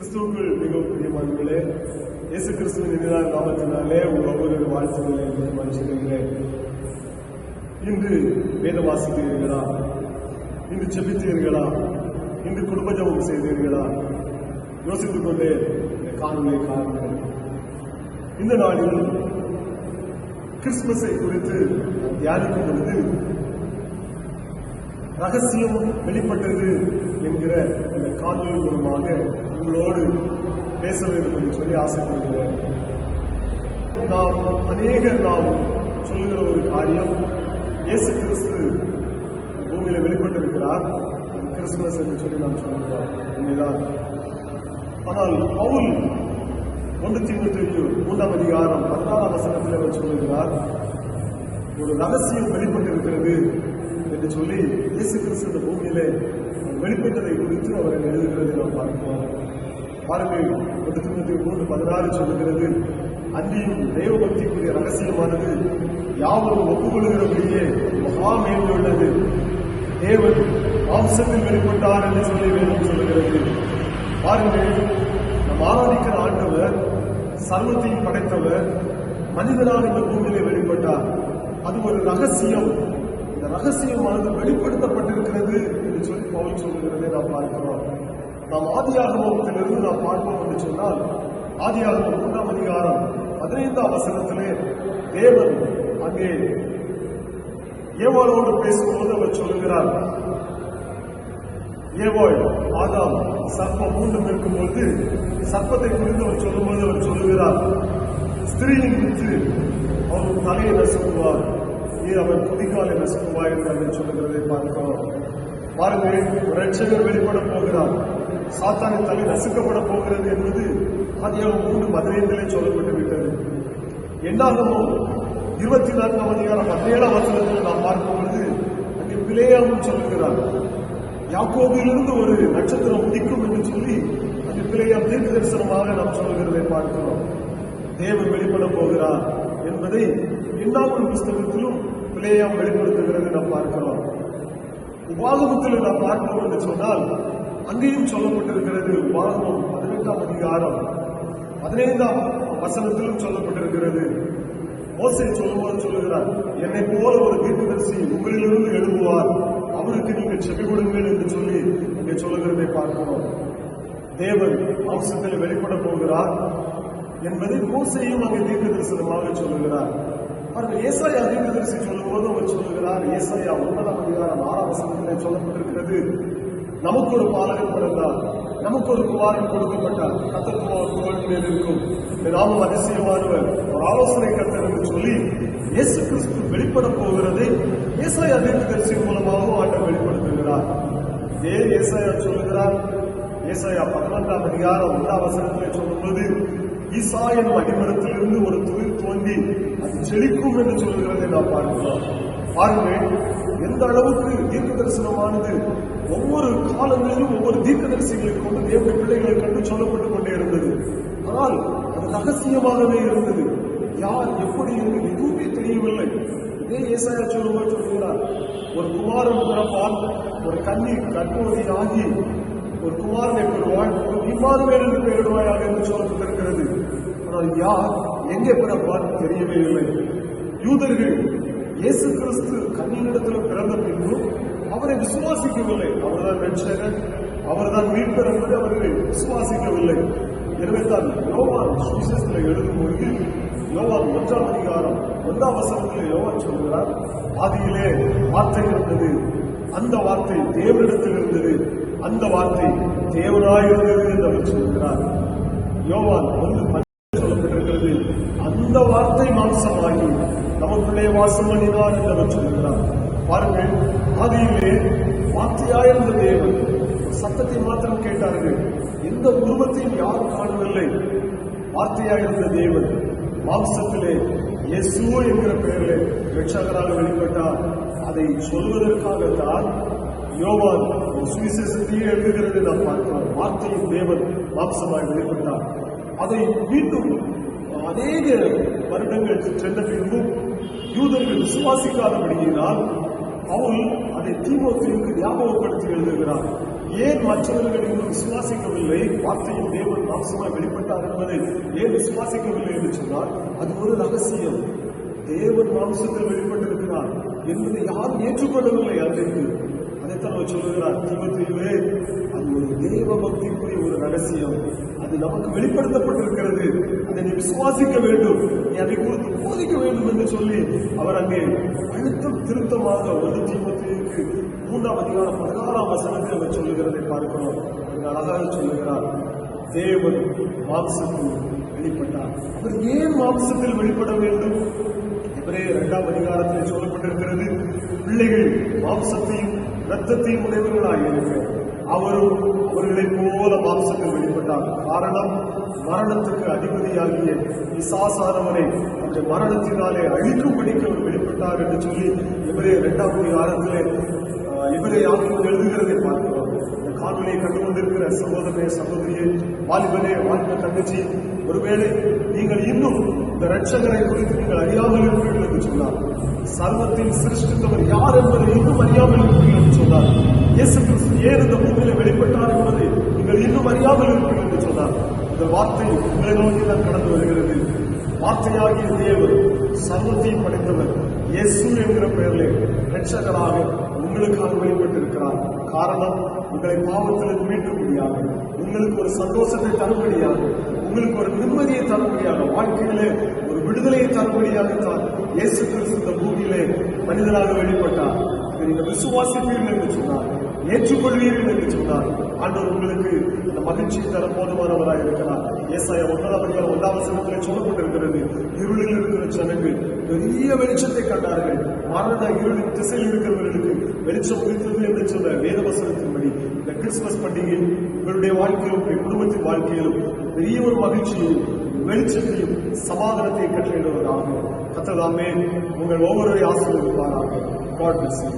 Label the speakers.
Speaker 1: கிறிஸ்துவுக்குள் மிகவும் பிரியமானவர்களே, இயேசு கிறிஸ்துவின் இனிதான நாமத்தினாலே உங்கள் ஒவ்வொரு வாழ்த்துக்களை மனுஷர்களே, இன்று வேத வாசித்தீர்களா? இன்று ஜெபித்தீர்களா? இன்று குடும்ப ஜெபம் செய்தீர்களா? யோசித்துக் கொண்டே இந்த காணொலியை காணுங்கள். இந்த நாளில் கிறிஸ்துமஸை குறித்து தியானிக்கும் பொழுது ரகசியம் வெளிப்பட்டது என்கிற இந்த காணொலி மூலமாக உங்களோடு பேச வேண்டும் என்று சொல்லி ஆசைப்படுகிறேன். நாம் சொல்லுகிற ஒரு காரியம், இயேசு கிறிஸ்து பூமியில வெளிப்பட்டிருக்கிறார், கிறிஸ்துமஸ் என்று சொல்லி நாம் சொல்லுகிறோம், உண்மைதான். ஆனால் பவுல் 1 தீமோத்தேயு 3ஆம் அதிகாரம் 10ஆம் வசனத்தில் அவர் சொல்லுகிறார், ஒரு ரகசியம் வெளிப்பட்டிருக்கிறது என்று சொல்லி இயேசு கிறிஸ்து இந்த பூமியிலே வெளிப்பட்டதை குறித்து அவர் எழுதுகிறதை நாம் பார்க்கிறோம். பாருங்கள், 1 தீமோத்தேயு 3:16 சொல்லுகிறது, அன்றியும் தெய்வ பக்திக்குரிய ரகசியமானது யாவரும் ஒப்புக்கொள்கிறபடியே மகா மேன்மையுள்ளது. தேவன் மாம்சத்தில் வெளிப்பட்டார் என்று சொல்லி வேதம் சொல்லுகிறது. பாருங்கள், நம் ஆராதிக்கிற ஆண்டவர் சர்வத்தையும் படைத்தவர் மனிதனாக இந்த பூமியிலே வெளிப்பட்டார். அது ஒரு ரகசியம். இந்த ரகசியமானது வெளிப்படுத்தப்பட்டிருக்கிறது என்று சொல்லி பவுல் சொல்லுகிறதை நாம் பார்க்கிறோம். நாம் ஆதியாகமத்திலிருந்து நாம் பார்ப்போம் என்று சொன்னால், ஆதியாகமம் 3ஆம் அதிகாரம் 15ஆம் வசனத்திலே தேவன் அங்கே ஏவாளோடு பேசும்போது அவர் சொல்லுகிறார், ஏவாள் ஆதாம் சர்ப்பம் மூண்டும் இருக்கும்போது சர்ப்பத்தை குறித்து அவர் சொல்லும்போது அவர் சொல்லுகிறார், ஸ்திரீயின் வித்து அவர் தலையை நசுக்குவார், நீ அவர் குதிக்காலை நசுக்குவார் என்று அவர் சொல்லுகிறதை பார்க்கிறோம். பாருங்கள், ஒரு ரட்சகர் வெளிப்பட போகிறார், சாத்தானின் தலை நசுக்கப்பட போகிறது என்பது ஆதியாகமம் 3:15 சொல்லப்பட்டு விட்டது. என்னாகமோ 24ஆம் அதிகாரம் 17ஆம் வசனத்தில் நாம் பார்க்கும் பொழுது அங்கே பிலேயாமும் சொல்லுகிறார், யாக்கோபிலிருந்து ஒரு நட்சத்திரம் உதிக்கும் என்று சொல்லி அங்கே பிலேயாம் தீர்க்க தரிசனமாக நாம் சொல்லுகிறதை பார்க்கிறோம். தேவன் வெளிப்பட போகிறார் என்பதை என்னாகும் புஸ்தகத்திலும் பிலேயாம் வெளிப்படுத்துகிறது நாம் பார்க்கிறோம். உபாகமத்தில் நாம் பார்க்கிறோம் என்று சொன்னால் அங்கேயும் சொல்லப்பட்டிருக்கிறது. உபாகமம் 18ஆம் அதிகாரம் 15ஆம் வசனத்திலும் சொல்லப்பட்டிருக்கிறது. மோசே சொல்லும்போது சொல்லுகிறார், என்னை போல ஒரு தீர்க்கதரிசி உங்களிலிருந்து எழுதுவார், அவருக்கு நீங்கள் செவி கொடுங்கள் என்று சொல்லி இங்கே சொல்லுகிறதை பார்க்கிறோம். தேவன் மாம்சத்தில் வெளிப்பட போகிறார் என்பதை மோசேயும் அங்கே தீர்க்க தரிசனமாக சொல்லுகிறார். அவர்கள் ஏசாயா தீர்க்கதரிசி சொல்லும்போது அவர் சொல்லுகிறார், ஏசாயா 9ஆம் அதிகாரம் 6ஆம் வசனத்திலே சொல்லப்பட்டிருக்கிறது, நமக்கு ஒரு பாலகன் பிறந்தார், நமக்கு ஒரு குமாரன் கொடுக்கப்பட்டார், கர்த்தர் தோள் மேல் இருக்கும், நாமும் அதிசயமானவர், ஒரு ஆலோசனை கர்த்தர் என்று சொல்லி இயேசு கிறிஸ்து வெளிப்பட போகிறதை ஏசாயா தீர்க்கதரிசி மூலமாகவும் ஆண்டவர் வெளிப்படுத்துகிறார். ஏன் ஏசாயா சொல்லுகிறார்? ஏசாயா 14ஆம் அதிகாரம் 1ஆம் வசனத்திலே சொல்லும்போது, ஈசா என்னும் அடிமரத்திலிருந்து ஒரு துளிர் தோன்றி அது செழிக்கும் என்று சொல்லுகிறதை நாம் பார்க்கிறோம். பாருங்கள், எந்த அளவுக்கு தீர்க்க தரிசனமானது ஒவ்வொரு காலங்களிலும் ஒவ்வொரு தீர்க்க தரிசிகளை கொண்டு தேவனுடைய பிள்ளைகளை கண்டு சொல்லப்பட்டுக் கொண்டே இருந்தது. ஆனால் அது ரகசியமாகவே இருந்தது. யார் எப்படி என்று எதுவுமே தெரியவில்லை. இதே ஏசாயா சொல்லும்போது சொல்லுகிறார், ஒரு குமாரன் பிறப்பால், ஒரு கன்னி கர்ப்பவதி ஆகி ஒரு குமாரனை பெறுவாள், ஒரு இம்மானுவேல் என்று பெயரிடுவாயாக என்று சொல்லப்பட்டிருக்கிறது. ஆனால் யார் எங்கே பிறப்பால் தெரியவே இல்லை. யூதர்கள் இயேசு கிறிஸ்து கன்னியிடத்தில் பிறந்த பின்பும் அவரை விசுவாசிக்கவில்லை. அவர்தான் ரட்சகர், அவர்தான் மீட்பர் என்பதை அவர்கள் விசுவாசிக்கவில்லை. எனவே தான் யோவான் சுவிசேஷத்தில் எழுதும்போது யோவான் 1ஆம் அதிகாரம் 1ஆம் வசனத்தில் யோவான் சொல்கிறார், ஆதியிலே வார்த்தை இருந்தது, அந்த வார்த்தை தேவனிடத்தில் இருந்தது, அந்த வார்த்தை தேவனாயிருந்தது என்று அவர் சொல்கிறார். யோவான் 1:10 சொல்லப்பட்டிருக்கிறது, அந்த வார்த்தை மாம்சமாகி நமக்குள்ளே வாசம் பண்ணினார் என்று அவர் சொல்கிறார். பாருங்கள், ஆதியிலே வார்த்தையாயிருந்த தேவன் சத்தத்தை மாத்திரம் கேட்டார்கள், எந்த உருவத்தையும் யாரும் காணவில்லை. வார்த்தையாயிருந்த தேவன் மாம்சத்திலே இயேசு என்கிற பெயரிலே இரட்சகராக வெளிப்பட்டார். அதை சொல்வதற்காகத்தான் யோவான் சுவிசேஷத்தையே எழுதுகிறது நாம் பார்க்கிறோம். வார்த்தையின் தேவன் மாம்சமாய் வெளிப்பட்டார். அதை மீண்டும் அநேக வருடங்கள் சென்ற பின்பும் யூதர்கள் விசுவாசிக்காதபடியினால் பவுல் அதை தீமோத்தேயுவுக்கு ஞாபகப்படுத்தி எழுதுகிறார். ஏன் மற்றவர்கள் இன்னும் விசுவாசிக்கவில்லை? வார்த்தையின் தேவன் மாம்சமாய் வெளிப்பட்டார் என்பதை ஏன் விசுவாசிக்கவில்லை என்று சொன்னால் அது ஒரு ரகசியம். தேவன் மாம்சத்தில் வெளிப்பட்டிருக்கிறார் என்பதை யாரும் ஏற்றுக்கொள்ளவில்லை. அன்றைக்கு அதைத்தான் அவர் சொல்லுகிறார் தீமோத்தேயுவே, அது ஒரு தேவ பக்திக்குரிய ஒரு ரகசியம். அது நமக்கு வெளிப்படுத்தப்பட்டிருக்கிறது. அதை நீ விசுவாசிக்க வேண்டும், நீ அதை குறித்து போதிக்க வேண்டும் என்று சொல்லி அவர் அங்கே அழுத்தம் திருத்தமாக 1 தீமோத்தேயுவுக்கு 3ஆம் அதிகாரம் 16ஆம் வசனத்தில் அவர் சொல்லுகிறதை பார்க்கிறோம். அழகாக சொல்லுகிறார், தேவன் மாம்சத்தில் வெளிப்பட்டார். அவர் ஏன் மாம்சத்தில் வெளிப்பட வேண்டும்? எபிரேயர் 2ஆம் அதிகாரத்தில் சொல்லப்பட்டிருக்கிறது, பிள்ளைகள் மாம்சத்தையும் இரத்தத்தையும் உடையவர்களாக இருக்க அவரும் அவர்களைப் போல மாம்சத்தில் வெளிப்பட்டார். காரணம், மரணத்துக்கு அதிபதியாகிய பிசாசானவனை அந்த மரணத்தினாலே அழிக்கும்படிக்கு அவர் வெளிப்பட்டார் என்று சொல்லி எபிரேயர் 2ஆம் அதிகாரத்திலே எபிரேய ஆக்கியோர் எழுதுகிறதை பார்க்கிறோம். இந்த காணொலியை கண்டுகொண்டிருக்கிற சகோதரனே, சகோதரியே, வாலிபனே, வாலிப தங்கச்சி, ஒருவேளை நீங்கள் இன்னும் இந்த ரட்சகரை குறித்து நீங்கள் அறியாமல் இருக்கிறீர்கள் என்று சொன்னார், சர்வத்தில் சிருஷ்டித்தவர் யார் என்பதை இன்னும் அறியாமல் இருக்கிறீர்கள் என்று சொன்னார், இயேசு கிறிஸ்து ஏன் இந்த பூமியில வெளிப்பட்டார் என்பதை நீங்கள் இன்னும் அறியாமல் இருக்கிறீர்கள் என்று சொன்னார், இந்த வார்த்தை உங்களை நோக்கி தான் கடந்து வருகிறது. வார்த்தையாகிய தேவன் சர்வத்தையும் படைத்தவர் இயேசு என்கிற பெயரிலே ரட்சகராக உங்களுக்காக வெளிப்பட்டிருக்கிறார். காரணம், உங்களை பாவத்திலிருந்து மீட்கும்படியாக, உங்களுக்கு ஒரு சந்தோஷத்தை தரும்படியாக, உங்களுக்கு ஒரு நிம்மதியை தரும்படியாக, வாழ்க்கையிலே ஒரு விடுதலையை தரும்படியாகத்தான் இயேசு கிறிஸ்து இந்த பூமியிலே மனிதனாக வெளிப்பட்டார். நீங்கள் விசுவாசிப்பீர்கள் என்று சொன்னார், ஏற்றுக்கொள்வீர்கள் என்று சொன்னார், ஆண்டவர் உங்களுக்கு இந்த மகிழ்ச்சியை தர போதுமானவராக இருக்கிறார். ஏசாயா 1ஆம் அதிகாரம் 1ஆம் வசனத்திலே சொல்லப்பட்டிருக்கிறது, இருளில் இருக்கிற ஜனங்கள் பெரிய வெளிச்சத்தை கண்டார்கள், மரண இருளின் திசையில் இருக்கிறவர்களுக்கு வெளிச்சம் உதித்தது என்று சொன்ன வேத வசனத்தின்படி இந்த கிறிஸ்துமஸ் பண்டிகை உங்களுடைய வாழ்க்கையிலும் உங்களுடைய குடும்பத்தின் வாழ்க்கையிலும் பெரிய ஒரு மகிழ்ச்சியையும் வெளிச்சத்தையும் சமாதானத்தையும் கட்டளையிடுவதாக கர்த்தர் தாமே உங்கள் ஒவ்வொருவரை ஆசீர்வதிப்பாராக. God bless you.